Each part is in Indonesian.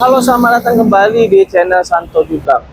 Halo, selamat datang kembali di channel Santo Juta.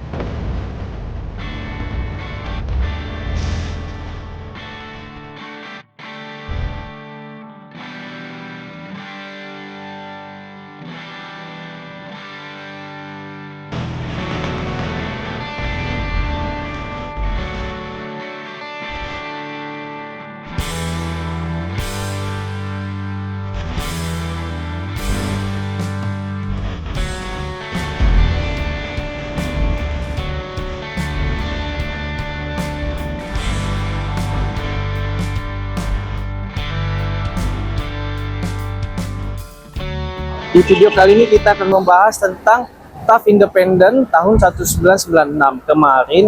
Di video kali ini kita akan membahas tentang TAF Independen tahun 1996. Kemarin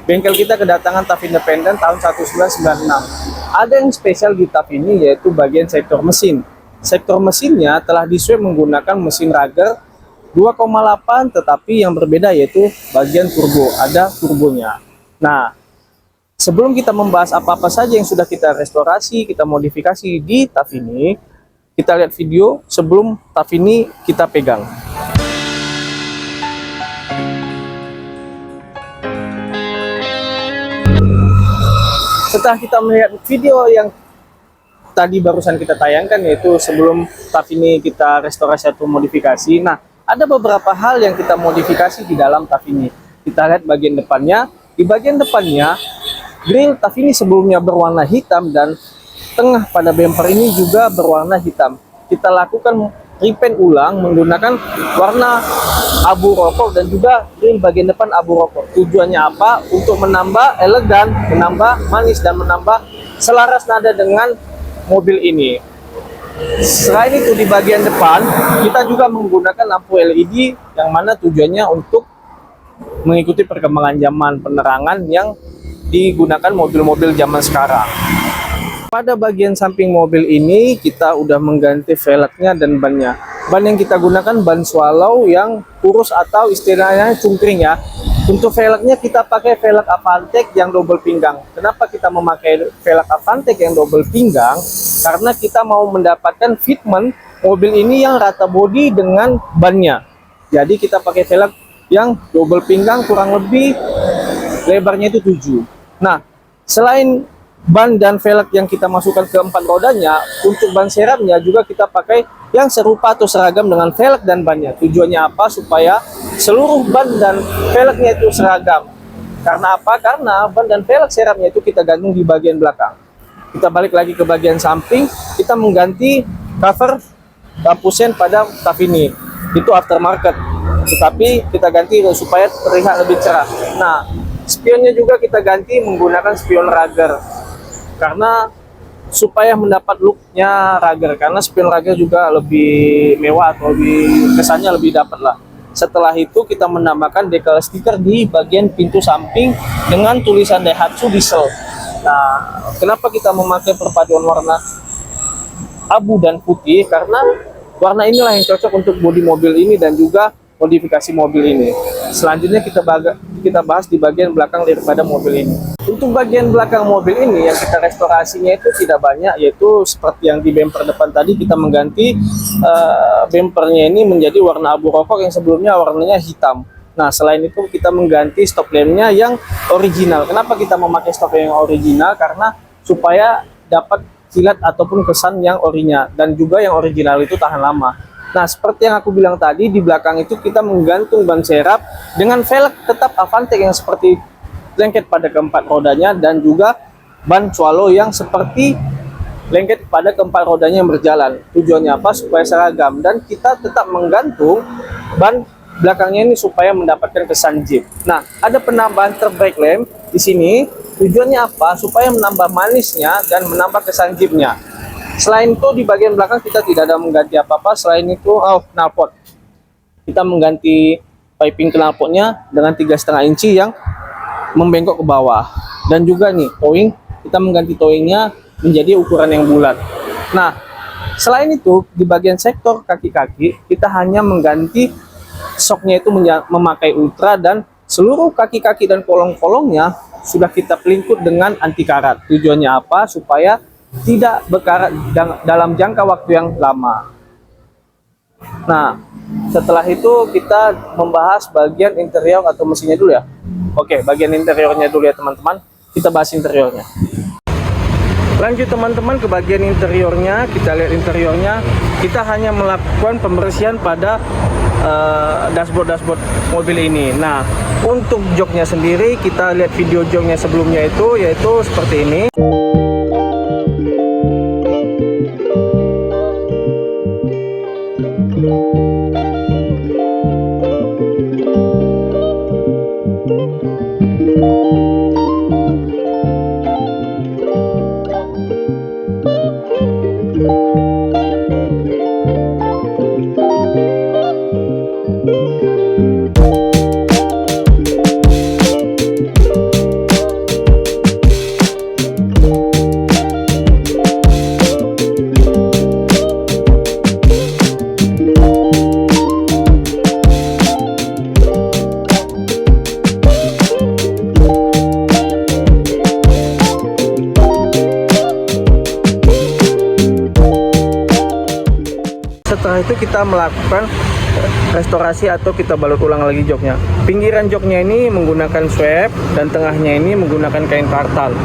bengkel kita kedatangan TAF Independen tahun 1996. Ada yang spesial di TAF ini, yaitu bagian sektor mesin. Sektor mesinnya telah diswap menggunakan mesin Rager 2,8, tetapi yang berbeda yaitu bagian turbo, ada turbonya. Nah, sebelum kita membahas apa-apa saja yang sudah kita restorasi, kita modifikasi di TAF ini, kita lihat video sebelum TAF ini kita pegang. Setelah kita melihat video yang tadi barusan kita tayangkan, yaitu sebelum TAF ini kita restorasi atau modifikasi, nah ada beberapa hal yang kita modifikasi di dalam TAF ini. Kita lihat bagian depannya. Di bagian depannya, grill TAF ini sebelumnya berwarna hitam dan tengah pada bumper ini juga berwarna hitam. Kita lakukan repaint ulang menggunakan warna abu rokok dan juga grill bagian depan abu rokok. Tujuannya apa? Untuk menambah elegan, menambah manis, dan menambah selaras nada dengan mobil ini. Selain itu, di bagian depan kita juga menggunakan lampu LED yang mana tujuannya untuk mengikuti perkembangan zaman penerangan yang digunakan mobil-mobil zaman sekarang. Pada bagian samping mobil ini kita udah mengganti velgnya dan bannya. Ban yang kita gunakan ban swallow yang kurus atau istilahnya cungkring ya. Untuk velgnya kita pakai velg Avantec yang double pinggang. Kenapa kita memakai velg Avantec yang double pinggang? Karena kita mau mendapatkan fitment mobil ini yang rata bodi dengan bannya. Jadi kita pakai velg yang double pinggang, kurang lebih lebarnya itu 7. Nah, selain ban dan velg yang kita masukkan ke empat rodanya, untuk ban serepnya juga kita pakai yang serupa atau seragam dengan velg dan bannya. Tujuannya apa? Supaya seluruh ban dan velgnya itu seragam. Karena apa? Karena ban dan velg serepnya itu kita gantung di bagian belakang. Kita balik lagi ke bagian samping, kita mengganti cover lampu sen pada TAF ini. Itu aftermarket, tetapi kita ganti supaya terlihat lebih cerah. Nah, spionnya juga kita ganti menggunakan spion Rager, karena supaya mendapat looknya Rager, karena spion Rager juga lebih mewah atau lebih kesannya lebih dapat lah. Setelah itu kita menambahkan decal stiker di bagian pintu samping dengan tulisan Daihatsu diesel. Nah, kenapa kita memakai perpaduan warna abu dan putih? Karena warna inilah yang cocok untuk bodi mobil ini dan juga modifikasi mobil ini. Selanjutnya kita bahas di bagian belakang daripada mobil ini. Untuk bagian belakang mobil ini yang kita restorasinya itu tidak banyak, yaitu seperti yang di bumper depan tadi kita mengganti bumpernya ini menjadi warna abu rokok yang sebelumnya warnanya hitam. Nah, selain itu kita mengganti stop lampnya yang original. Kenapa kita memakai stop lamp yang original? Karena supaya dapat kilat ataupun kesan yang orinya, dan juga yang original itu tahan lama. Nah, seperti yang aku bilang tadi, di belakang itu kita menggantung ban serap dengan velg tetap Avantec yang seperti lengket pada keempat rodanya, dan juga ban swallow yang seperti lengket pada keempat rodanya yang berjalan. Tujuannya apa? Supaya seragam, dan kita tetap menggantung ban belakangnya ini supaya mendapatkan kesan Jeep. Nah, ada penambahan truk brake lamp di sini. Tujuannya apa? Supaya menambah manisnya dan menambah kesan Jeepnya. Selain itu, di bagian belakang kita tidak ada mengganti apa-apa. Selain itu, knalpot. Kita mengganti piping knalpotnya dengan 3,5 inci yang membengkok ke bawah. Dan juga nih, towing, kita mengganti towingnya menjadi ukuran yang bulat. Nah, selain itu, di bagian sektor kaki-kaki, kita hanya mengganti shocknya itu memakai ultra, dan seluruh kaki-kaki dan kolong-kolongnya sudah kita pelingkut dengan anti karat. Tujuannya apa? Supaya tidak berkarat dalam jangka waktu yang lama. Nah, setelah itu kita membahas bagian interior atau mesinnya dulu ya. Oke, bagian interiornya dulu ya teman-teman. Kita bahas interiornya. Lanjut teman-teman ke bagian interiornya. Kita lihat interiornya. Kita hanya melakukan pembersihan pada dashboard mobil ini. Nah, untuk joknya sendiri kita lihat video joknya sebelumnya itu, yaitu seperti ini. Setelah itu kita melakukan restorasi atau kita balut ulang lagi joknya. Pinggiran joknya ini menggunakan swab dan tengahnya ini menggunakan kain tartan.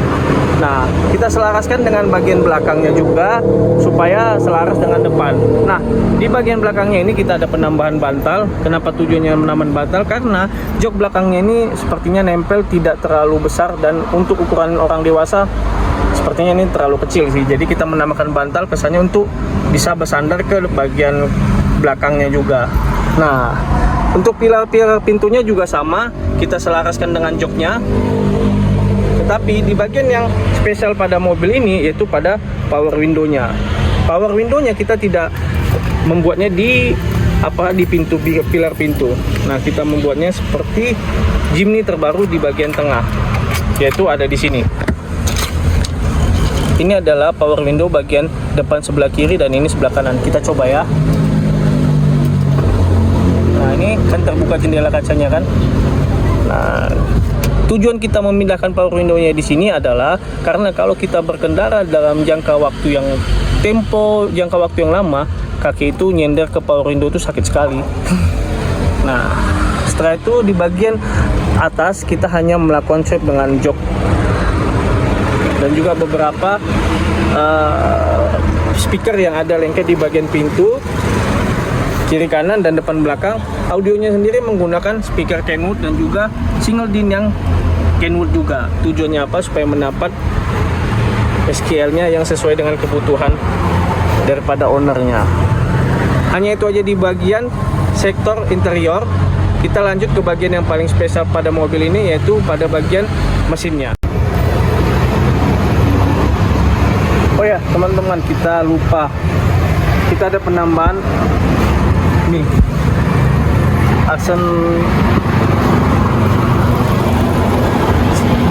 Nah, kita selaraskan dengan bagian belakangnya juga supaya selaras dengan depan. Nah, di bagian belakangnya ini kita ada penambahan bantal. Kenapa tujuannya menambah bantal? Karena jok belakangnya ini sepertinya nempel tidak terlalu besar dan untuk ukuran orang dewasa sepertinya ini terlalu kecil sih. Jadi kita menambahkan bantal kesannya untuk bisa bersandar ke bagian belakangnya juga. Nah, untuk pilar-pilar pintunya juga sama, kita selaraskan dengan joknya. Tetapi di bagian yang spesial pada mobil ini yaitu pada power window-nya. Power window-nya kita tidak membuatnya di pintu, pilar pintu. Nah, kita membuatnya seperti Jimny terbaru di bagian tengah, yaitu ada di sini. Ini adalah power window bagian depan sebelah kiri dan ini sebelah kanan. Kita coba ya. Nah, ini kan terbuka jendela kacanya kan. Nah, tujuan kita memindahkan power window-nya di sini adalah karena kalau kita berkendara dalam jangka waktu yang lama, kaki itu nyender ke power window itu sakit sekali. Nah, setelah itu di bagian atas kita hanya melakukan swab dengan jok dan juga beberapa speaker yang ada lengket di bagian pintu kiri kanan dan depan belakang. Audionya sendiri menggunakan speaker Kenwood dan juga single din yang Kenwood juga. Tujuannya apa? Supaya mendapat SKL-nya yang sesuai dengan kebutuhan daripada ownernya. Hanya itu aja di bagian sektor interior. Kita lanjut ke bagian yang paling spesial pada mobil ini, yaitu pada bagian mesinnya. Oh ya teman-teman, kita lupa, kita ada penambahan nih aksen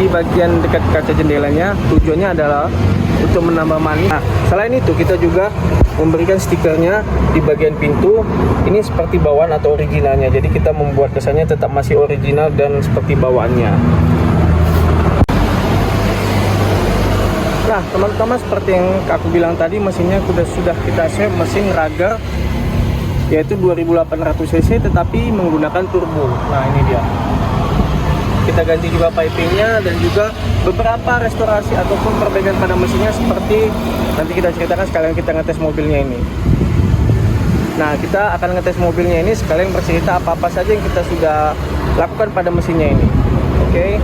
di bagian dekat kaca jendelanya. Tujuannya adalah untuk menambah manis. Nah, selain itu kita juga memberikan stikernya di bagian pintu. Ini seperti bawaan atau originalnya, jadi kita membuat kesannya tetap masih original dan seperti bawaannya. Nah teman-teman, seperti yang aku bilang tadi, mesinnya sudah kita swab mesin Rager, yaitu 2800 cc tetapi menggunakan turbo. Nah ini dia, kita ganti juga pipingnya dan juga beberapa restorasi ataupun perbaikan pada mesinnya, seperti nanti kita ceritakan sekalian kita ngetes mobilnya ini. Nah, kita akan ngetes mobilnya ini sekalian bercerita apa-apa saja yang kita sudah lakukan pada mesinnya ini. Oke.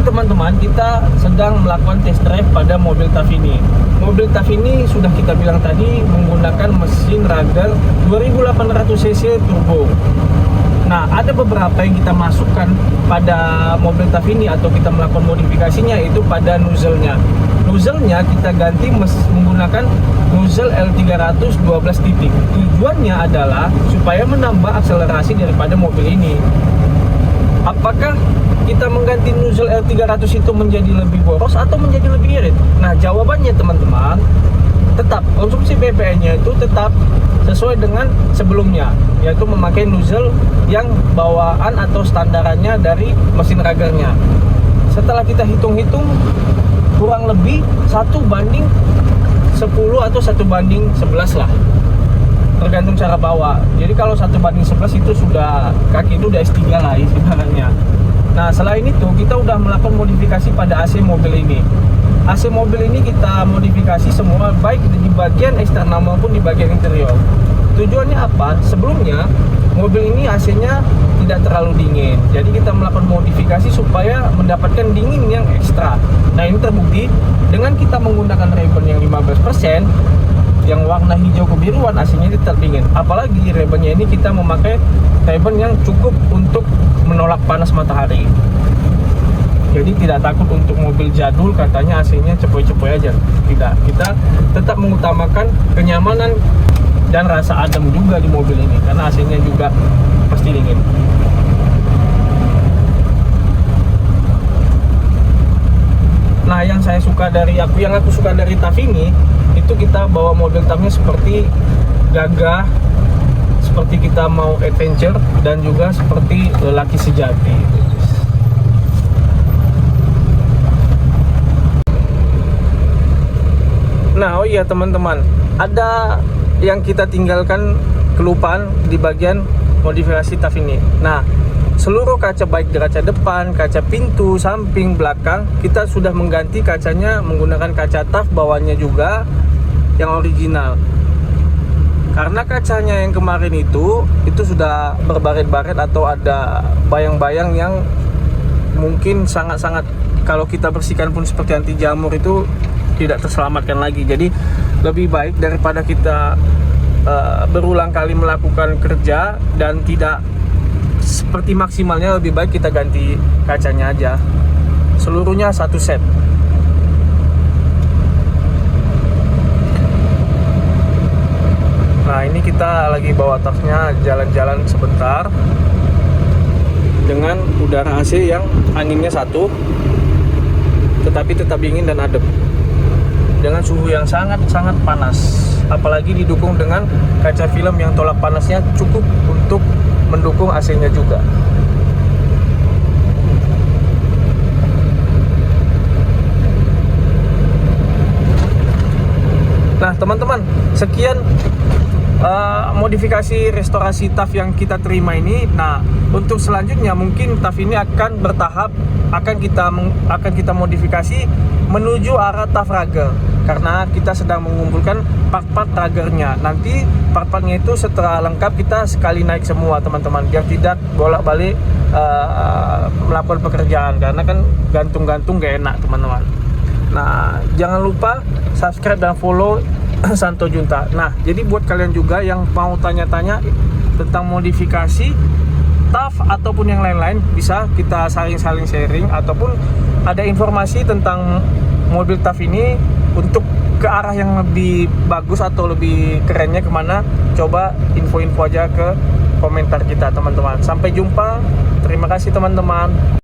Teman-teman, kita sedang melakukan test drive pada mobil Tavini. Mobil Tavini sudah kita bilang tadi menggunakan mesin Rager 2800 cc turbo. Nah, ada beberapa yang kita masukkan pada mobil TAF ini atau kita melakukan modifikasinya itu pada nozzle-nya. Nozzle-nya kita ganti menggunakan nozzle L300 12 titik. Tujuannya adalah supaya menambah akselerasi daripada mobil ini. Apakah kita mengganti nozzle L300 itu menjadi lebih boros atau menjadi lebih irit? Nah, jawabannya teman-teman, tetap konsumsi BBM-nya itu tetap sesuai dengan sebelumnya, yaitu memakai nozzle yang bawaan atau standarannya dari mesin Ragernya. Setelah kita hitung-hitung, kurang lebih 1:10 atau 1:11 lah, tergantung cara bawa. Jadi kalau 1:11 itu sudah kaki itu udah S3 lah istilahnya. Nah, selain itu kita udah melakukan modifikasi pada AC mobil ini. AC mobil ini kita modifikasi semua, baik di bagian eksternal maupun di bagian interior. Tujuannya apa? Sebelumnya mobil ini AC-nya tidak terlalu dingin, jadi kita melakukan modifikasi supaya mendapatkan dingin yang ekstra. Nah, ini terbukti dengan kita menggunakan ribbon yang 15%, yang warna hijau kebiruan, AC-nya tetap dingin. Apalagi ribbonnya ini kita memakai ribbon yang cukup untuk menolak panas matahari. Jadi tidak takut untuk mobil jadul katanya AC-nya cepoi-cepoi aja. Tidak, kita tetap mengutamakan kenyamanan dan rasa adem juga di mobil ini, karena AC-nya juga pasti dingin. Nah, yang aku suka dari TAF ini, itu kita bawa mobil TAF-nya seperti gagah, seperti kita mau adventure, dan juga seperti lelaki sejati. Nah, oh iya teman-teman, ada yang kita tinggalkan kelupaan di bagian modifikasi TAF ini. Nah, seluruh kaca, baik di kaca depan, kaca pintu, samping, belakang, kita sudah mengganti kacanya menggunakan kaca TAF bawahnya juga yang original. Karena kacanya yang kemarin itu sudah berbaret-baret atau ada bayang-bayang yang mungkin sangat-sangat, kalau kita bersihkan pun seperti anti jamur itu tidak terselamatkan lagi. Jadi lebih baik daripada kita berulang kali melakukan kerja dan tidak seperti maksimalnya, lebih baik kita ganti kacanya aja, seluruhnya satu set. Nah, ini kita lagi bawa TAF-nya jalan-jalan sebentar dengan udara AC yang anginnya satu, tetapi tetap dingin dan adem, dengan suhu yang sangat-sangat panas. Apalagi didukung dengan kaca film yang tolak panasnya cukup untuk mendukung AC-nya juga. Nah, teman-teman, sekian modifikasi restorasi TAF yang kita terima ini. Nah, untuk selanjutnya mungkin TAF ini akan bertahap, akan kita modifikasi menuju arah TAF Rager, karena kita sedang mengumpulkan part-part Ragernya. Nanti part-partnya itu setelah lengkap kita sekali naik semua, teman-teman, biar tidak bolak-balik melakukan pekerjaan, karena kan gantung-gantung gak enak, teman-teman. Nah, jangan lupa subscribe dan follow Santo Junta. Nah, jadi buat kalian juga yang mau tanya-tanya tentang modifikasi TAF ataupun yang lain-lain, bisa kita saling-saling sharing, ataupun ada informasi tentang mobil TAF ini untuk ke arah yang lebih bagus atau lebih kerennya kemana, coba info-info aja ke komentar kita, teman-teman. Sampai jumpa, terima kasih teman-teman.